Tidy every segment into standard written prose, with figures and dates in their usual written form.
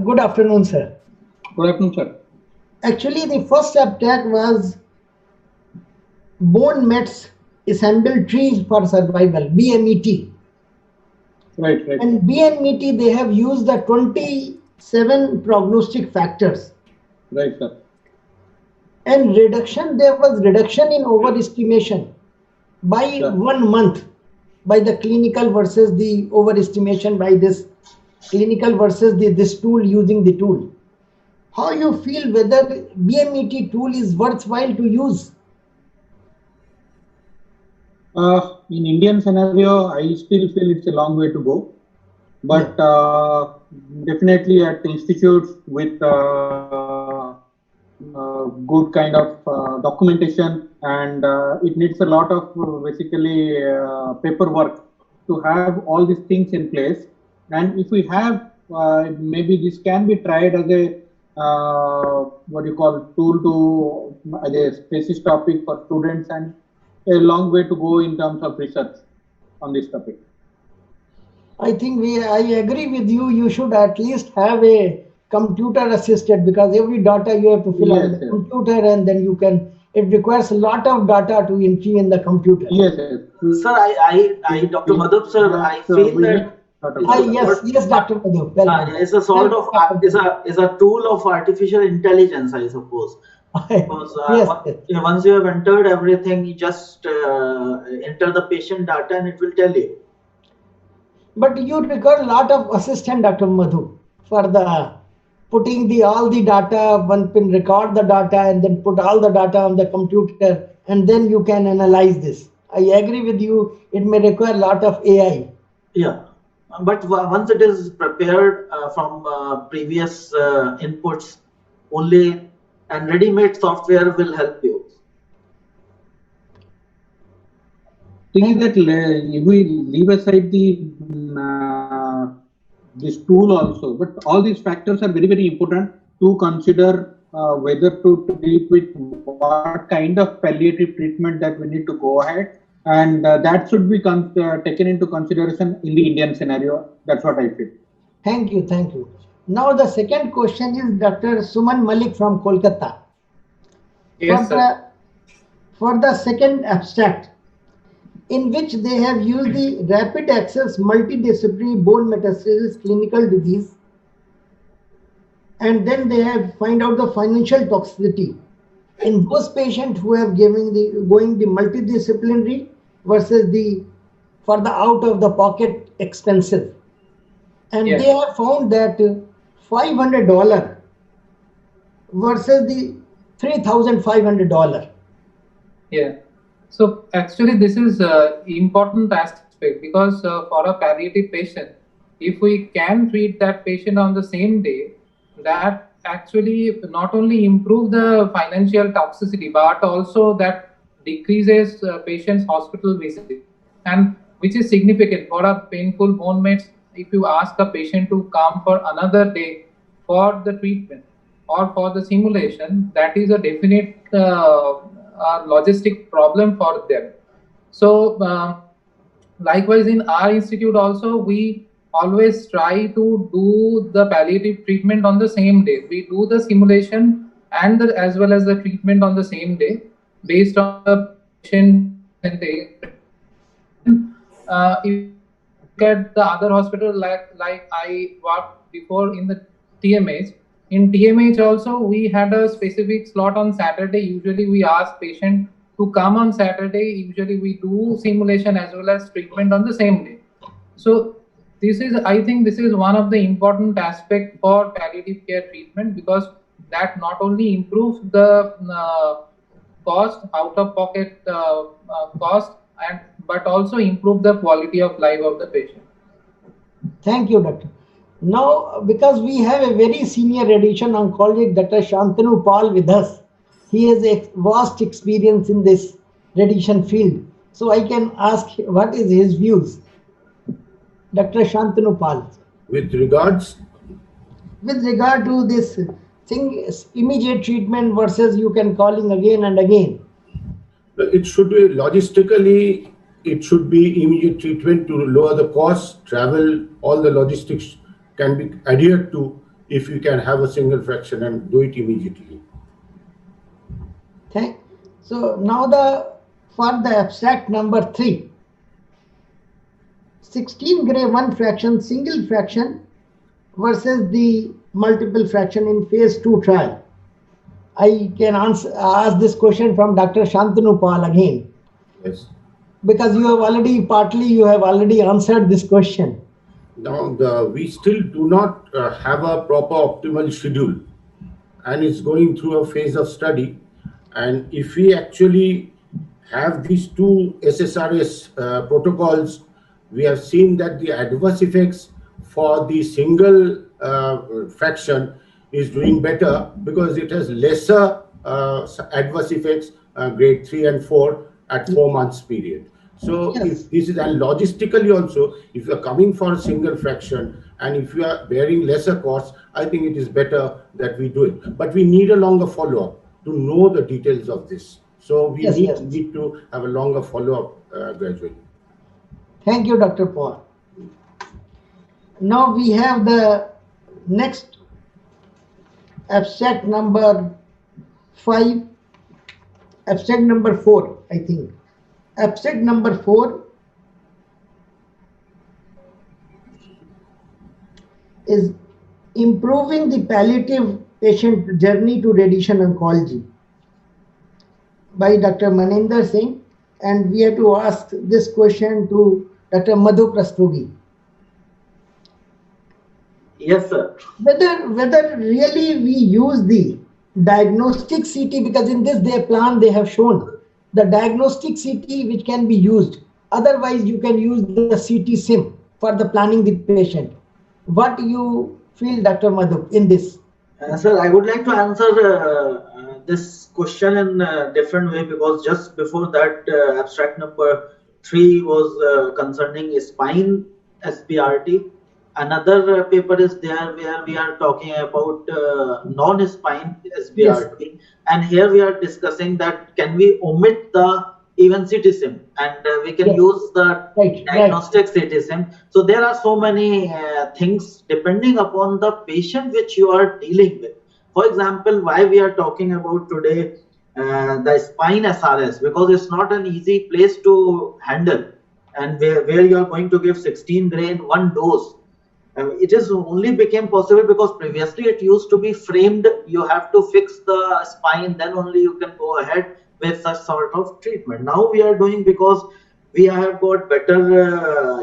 Good afternoon, sir. Good afternoon, sir. Actually, the first abstract was bone mets assemble trees for survival, BMET. Right. And BMET, they have used the 27 prognostic factors. Right, sir. And there was reduction in overestimation by 1 month by the clinical versus the overestimation by this clinical versus this tool using the tool. How you feel whether BMET tool is worthwhile to use? In Indian scenario, I still feel it's a long way to go, but definitely at institutes with good kind of documentation, and it needs a lot of basically paperwork to have all these things in place. And if we have, maybe this can be tried as a what you call tool to as a specific topic for students, and a long way to go in terms of research on this topic. I think I agree with you. You should at least have a computer assisted, because every data you have to fill on the computer, and then you can. It requires a lot of data to entry in the computer. Yes. Sir, Dr. Madhav, sir, I feel that. Yes, Dr. Madhav. It's a sort of is a tool of artificial intelligence, I suppose. Because once you have entered everything, you just enter the patient data and it will tell you. But you require a lot of assistant, Dr. Madhu, for the putting all the data. One can record the data and then put all the data on the computer, and then you can analyze this. I agree with you. It may require a lot of AI. Yeah, but once it is prepared from previous inputs only, and ready-made software will help you. Thing is that if we leave aside this tool also, but all these factors are very, very important to consider whether to treat with what kind of palliative treatment that we need to go ahead, and that should be taken into consideration in the Indian scenario. That's what I feel. Thank you. Now the second question is Dr. Suman Malik from Kolkata. Yes, sir. For the second abstract, in which they have used the rapid access multidisciplinary bone metastasis clinical disease, and then they have find out the financial toxicity in those patients who have going the multidisciplinary versus for the out of the pocket expensive, and they have found that $500 versus the $3,500. Yeah. So actually, this is an important aspect, because for a palliative patient, if we can treat that patient on the same day, that actually not only improve the financial toxicity, but also that decreases patient's hospital visit, and which is significant for a painful bone mets. If you ask a patient to come for another day for the treatment or for the simulation, that is a definite logistic problem for them. So likewise in our institute also, we always try to do the palliative treatment on the same day. We do the simulation and as well as the treatment on the same day based on the patient. If you look at the other hospital, like I worked before in the TMH, in TMH also we had a specific slot on Saturday. Usually we ask patient to come on Saturday. Usually we do simulation as well as treatment on the same day. So I think this is one of the important aspects for palliative care treatment, because that not only improves the cost, out of pocket cost, but also improve the quality of life of the patient. Thank you, doctor. Now, because we have a very senior radiation oncologist, Dr. Shantanu Pal, with us. He has a vast experience in this radiation field. So I can ask what is his views. Dr. Shantanu Pal. With regard to this thing, immediate treatment versus you can calling again and again. It should be logistically, it should be immediate treatment to lower the cost, travel, all the logistics can be adhered to, if you can have a single fraction and do it immediately. So now for the abstract number 3, 16 gray 1 fraction single fraction versus the multiple fraction in phase 2 trial. I can ask this question from Dr. Shantanu Pal again. Yes. Because you have already answered this question. Now, we still do not have a proper optimal schedule, and it's going through a phase of study. And if we actually have these two SSRS protocols, we have seen that the adverse effects for the single fraction is doing better because it has lesser adverse effects, grade 3 and 4 at 4 months period. So yes. If this is, and logistically also, if you are coming for a single fraction and if you are bearing lesser costs, I think it is better that we do it. But we need a longer follow-up to know the details of this. So we need to have a longer follow-up gradually. Thank you, Dr. Paul. Now we have the next abstract number 5, abstract number 4, I think. Abstract number 4 is improving the palliative patient journey to radiation oncology by Dr. Maninder Singh, and we have to ask this question to Dr. Madhu Prastogi. Yes, sir. Whether really we use the diagnostic CT, because in this plan they have shown the diagnostic CT which can be used. Otherwise, you can use the CT SIM for the planning the patient. What do you feel, Dr. Madhu, in this? Sir, I would like to answer this question in a different way, because just before that, abstract number 3 was concerning spine SBRT. Another paper is there where we are talking about non-spine SBRT. Yes. And here we are discussing that can we omit the even CT SIM and we can use the diagnostic CT SIM. So there are so many things depending upon the patient which you are dealing with. For example, why we are talking about today the spine SRS, because it's not an easy place to handle, and where you are going to give 16 gray in one dose. It is only became possible because previously it used to be framed. You have to fix the spine, then only you can go ahead with such sort of treatment. Now we are doing because we have got better,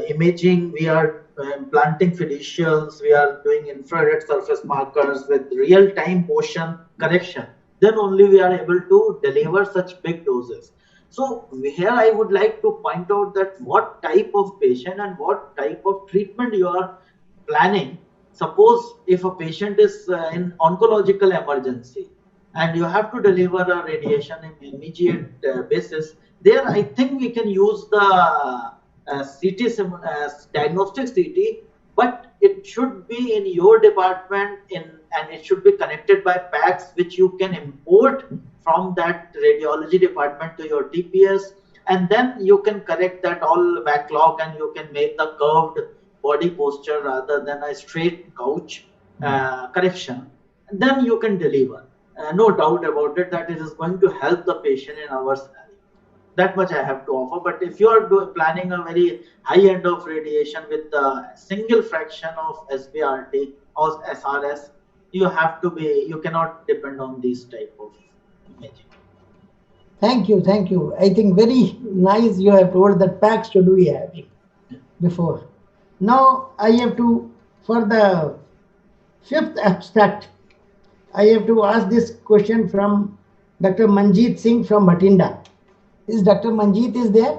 imaging. We are implanting fiducials. We are doing infrared surface markers with real-time motion correction. Then only we are able to deliver such big doses. So here I would like to point out that what type of patient and what type of treatment you are planning. Suppose if a patient is in oncological emergency and you have to deliver a radiation in immediate basis, there I think we can use the CT diagnostic CT, but it should be in your department and it should be connected by packs which you can import from that radiology department to your TPS, and then you can correct that all backlog and you can make the curved body posture rather than a straight couch correction. And then you can deliver. No doubt about it that it is going to help the patient in our scenario. That much I have to offer. But if you are planning a very high end of radiation with a single fraction of SBRT or SRS, you cannot depend on these type of imaging. Thank you. I think very nice you have told that packs should we have before. Now I have to, for the 5th abstract, I have to ask this question from Dr. Manjeet Singh from Bhatinda. Is Dr. Manjeet is there?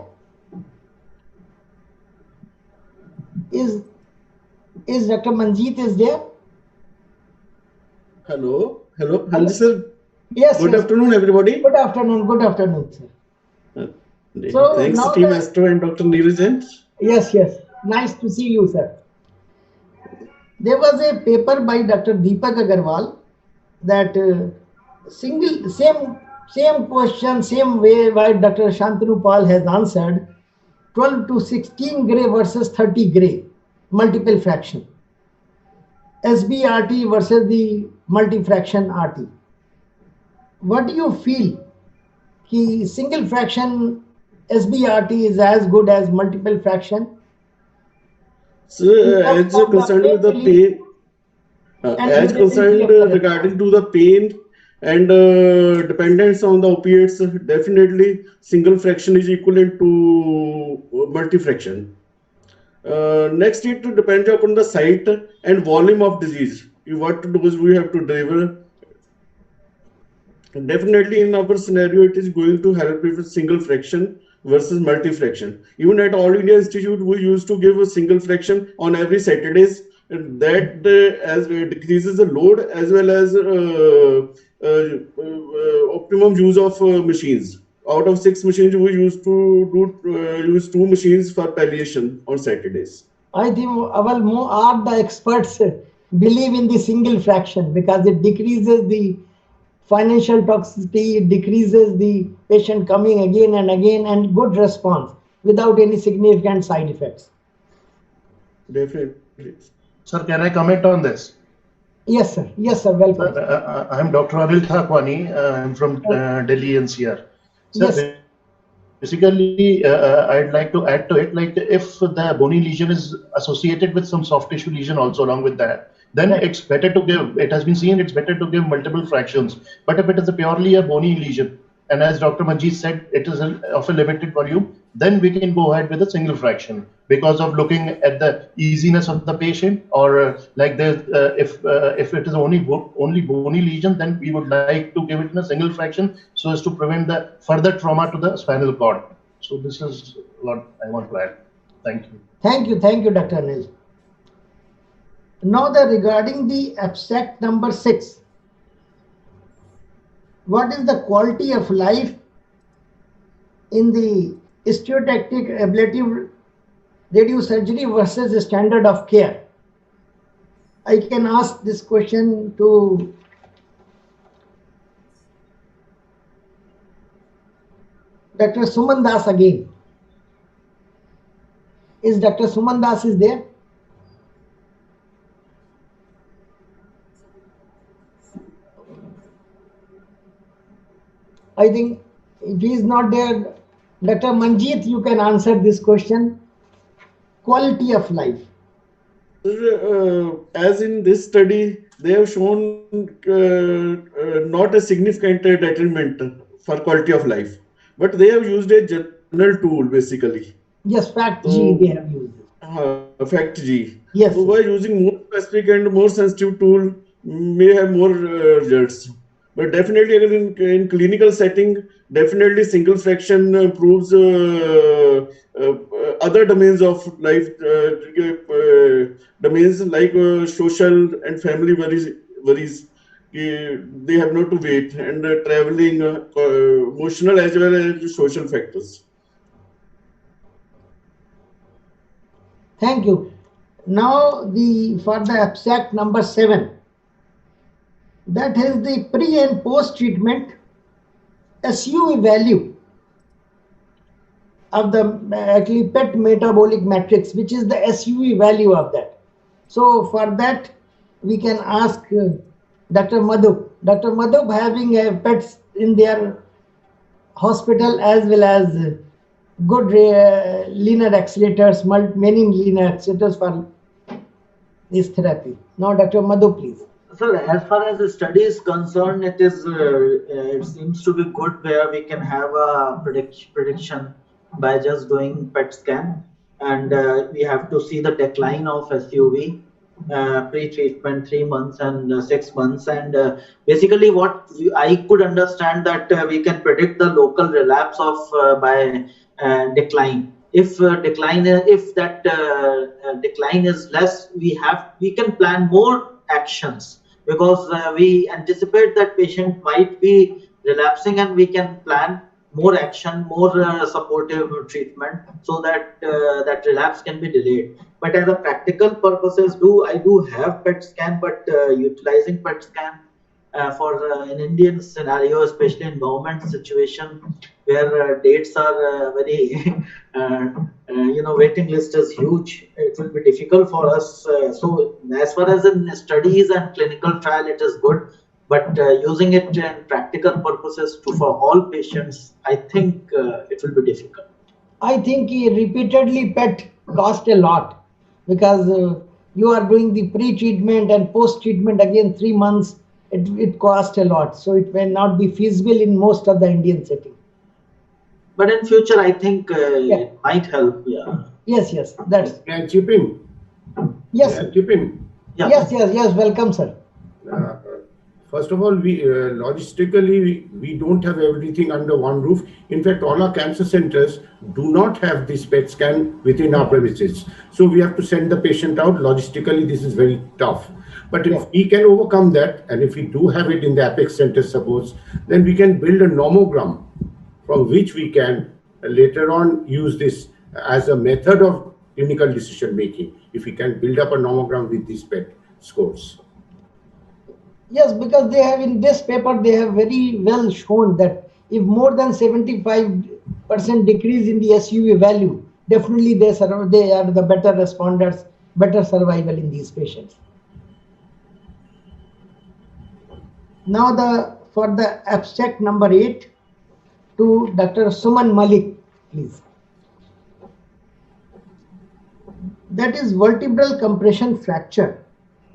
Is Dr. Manjeet is there? Hello, sir. Yes. Good afternoon, everybody. Good afternoon, sir. So thanks, Team Astro and Dr. Neeraj. Yes. Nice to see you, sir. There was a paper by Dr. Deepak Agarwal that same question, same way why Dr. Shantanu Pal has answered, 12 to 16 gray versus 30 gray, multiple fraction. SBRT versus the multifraction RT. What do you feel? Ki single fraction SBRT is as good as multiple fraction? So, as concerned with the pain, as concerned regarding to the pain and dependence on the opiates, definitely single fraction is equivalent to multifraction. Next, it depends upon the site and volume of disease. What dose we have to deliver. Definitely, in our scenario, it is going to help with single fraction versus multifraction. Even at All India Institute, we used to give a single fraction on every Saturdays. And that as decreases the load as well as optimum use of machines. Out of 6 machines, we used to use 2 machines for palliation on Saturdays. I think all the experts believe in the single fraction because it decreases the financial toxicity, it decreases the patient coming again and again, and good response without any significant side effects. Definitely. Sir, can I comment on this? Yes, sir. Yes, sir. Welcome. I'm Dr. Anil Thakwani. I'm from Delhi NCR. Sir, Yes. basically, I'd like to add to it, like if the bony lesion is associated with some soft tissue lesion also along with that, then Right. it's better to give, it has been seen, it's better to give multiple fractions. But if it is purely a bony lesion, and as Dr. Manjeet said, it is of a limited volume, then we can go ahead with a single fraction because of looking at the easiness of the patient, or like if it is only bony lesion, then we would like to give it in a single fraction so as to prevent the further trauma to the spinal cord. So this is what I want to add. Thank you. Thank you, Dr. Anil. Now, regarding the abstract number 6, what is the quality of life in the stereotactic ablative radiosurgery versus standard of care? I can ask this question to Dr. Suman Das again. Is Dr. Suman Das is there? I think if he is not there, Dr. Manjeet, you can answer this question. Quality of life. As in this study, they have shown not a significant detriment for quality of life, but they have used a general tool basically. Yes, FACT-G they have used. FACT-G. Yes. So by using more specific and more sensitive tool, may have more results. But definitely in clinical setting, definitely single fraction proves other domains of life, domains like social and family worries. They have not to wait, and traveling, emotional as well as social factors. Thank you. Now for the abstract number 7. That is the pre and post treatment SUV value of the actually PET metabolic matrix, which is the SUV value of that. So for that, we can ask Dr. Madhup. Dr. Madhup, having PETs in their hospital as well as good linear accelerators, many linear accelerators for this therapy. Now, Dr. Madhup, please. Sir, as far as the study is concerned, it seems to be good where we can have a prediction by just doing PET scan, and we have to see the decline of SUV pre-treatment 3 months and 6 months, and basically what I could understand that we can predict the local relapse of by decline. If decline is less, we can plan more actions, because we anticipate that patient might be relapsing, and we can plan more action, more supportive treatment, so that that relapse can be delayed. But as a practical purposes, I do have PET scan, but utilizing PET scan for an Indian scenario, especially in government situation, where dates are very, waiting list is huge. It will be difficult for us. So as far as in studies and clinical trial, it is good. But using it in practical purposes for all patients, I think it will be difficult. I think repeatedly PET cost a lot because you are doing the pre-treatment and post-treatment again 3 months. It costs a lot, so it may not be feasible in most of the Indian setting. But in future, I think it might help. Yeah. Yes, that's. Can I chip in? Yes. Can I chip in? Yeah. Yes. Welcome, sir. First of all, we logistically we don't have everything under one roof. In fact, all our cancer centers do not have this PET scan within our premises. So we have to send the patient out. Logistically, this is very tough. But if we can overcome that, and if we do have it in the Apex Center, suppose, then we can build a nomogram from which we can later on use this as a method of clinical decision making. If we can build up a nomogram with these PET scores. Yes, because they have in this paper, they have very well shown that if more than 75% decrease in the SUV value, definitely they are the better responders, better survival in these patients. Now for the abstract number 8 to Dr. Suman Malik, please. That is vertebral compression fracture,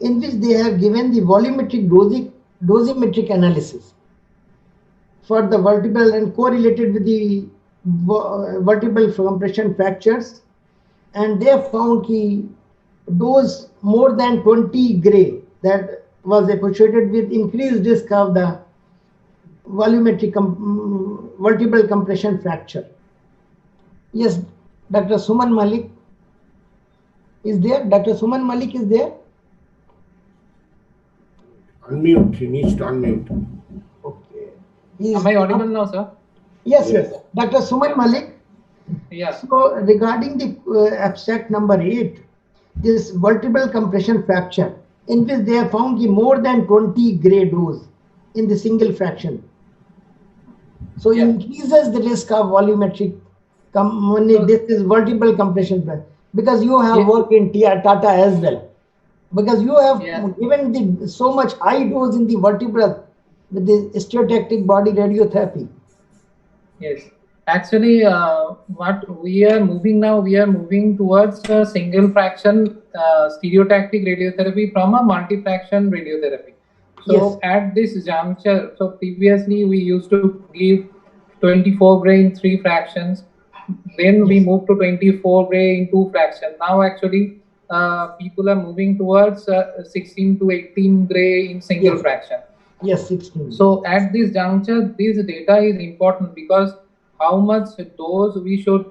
in which they have given the volumetric dosimetric analysis for the vertebral and correlated with the vertebral compression fractures, and they found the dose more than 20 gray that was associated with increased risk of the volumetric vertebral compression fracture. Yes, Dr. Suman Malik is there. Dr. Suman Malik is there. Unmute. He needs to unmute. Okay. Am I audible now, sir? Yes. Dr. Suman Malik. Yeah. So regarding the abstract number 8, this vertebral compression fracture, in which they have found the more than 20 gray dose in the single fraction. So increases the risk of volumetric, this is vertebral compression fracture, because you have worked in Tata as well. Because you have given so much high dose in the vertebral with the stereotactic body radiotherapy. Yes. Actually, what we are moving now, we are moving towards a single fraction stereotactic radiotherapy from a multi-fraction radiotherapy. So at this juncture, so previously we used to give 24 gray in 3 fractions. Then we moved to 24 gray in 2 fractions. Now actually, people are moving towards 16 to 18 gray in single fraction. Yes, 16. So at this juncture, this data is important because how much dose we should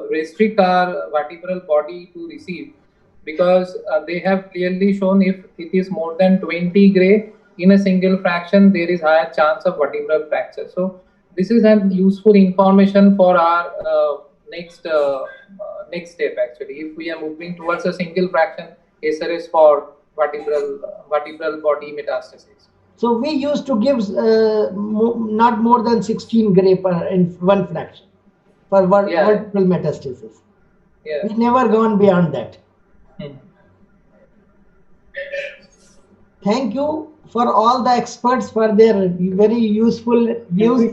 restrict our vertebral body to receive, because they have clearly shown if it is more than 20 gray in a single fraction, there is higher chance of vertebral fracture. So this is an useful information for our next step actually. If we are moving towards a single fraction SRS for vertebral body metastasis. So we used to give not more than 16 gray in 1 fraction for vertebral metastasis. We never gone beyond that. Thank you for all the experts for their very useful views.